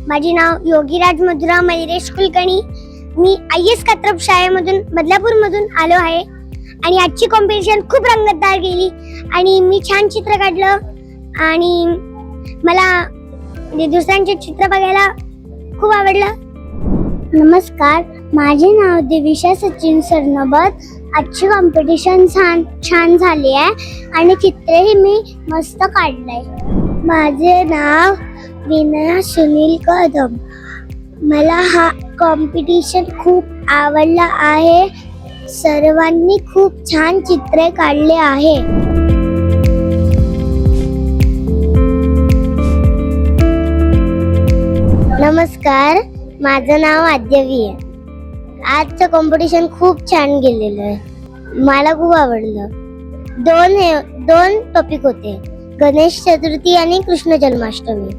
माझे नाव योगीराज मधुरा मयुरेश कुलकर्णी. मी IS कात्रप शाळेमधून बदलापूरमधून आलो आहे आणि आजची कॉम्पिटिशन खूप रंगतदार गेली आणि मी छान चित्र काढलं आणि मला दुसऱ्यांचे चित्र बघायला खूप आवडलं. नमस्कार, माझे नाव देविशा सचिन सरनोबत. आजची कॉम्पिटिशन छान झाली आहे आणि चित्रही मी मस्त काढलंय. माझे नाव विनया सुनील कदम. मला हा कॉम्पिटिशन खूप आवडला आहे. सर्वांनी खूप छान चित्रे काढले आहे. नमस्कार, माझं नाव आद्यवी आहे. आजचं कॉम्पिटिशन खूप छान गेलेलं आहे. मला खूप आवडलं. दोन टॉपिक होते, गणेश चतुर्थी आणि कृष्ण जन्माष्टमी.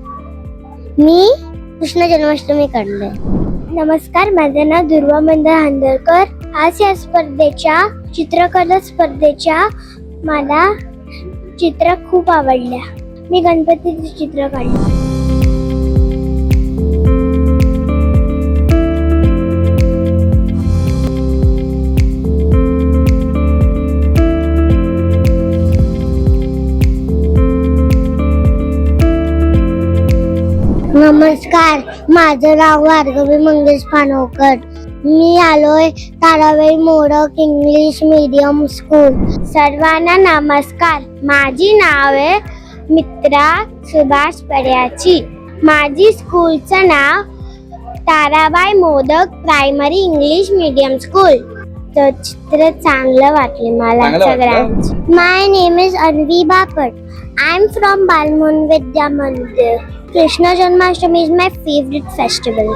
मी कृष्ण जन्माष्टमी काढले. नमस्कार, माझं नाव दुर्वा मंदार हांदरकर. आज या स्पर्धेच्या चित्रकला स्पर्धेच्या मला चित्र खूप आवडल्या. मी गणपतीचे चित्र काढले. नमस्कार, माझं नाव भार्गवी मंगेश पानोकर. मी आलोय Tarabai modak English medium school. सर्वांना नमस्कार. माझी नाव आहे मित्रा सुभाष पर्याची. माझी स्कूलचं नाव Tarabai Modak primary English medium school. तर चित्र चांगलं वाटले मला सगळ्यांचं. My name is Anvi Bapat. I am from Balmohan Vidya Mandir. Krishna Janmashtami is my favorite festival.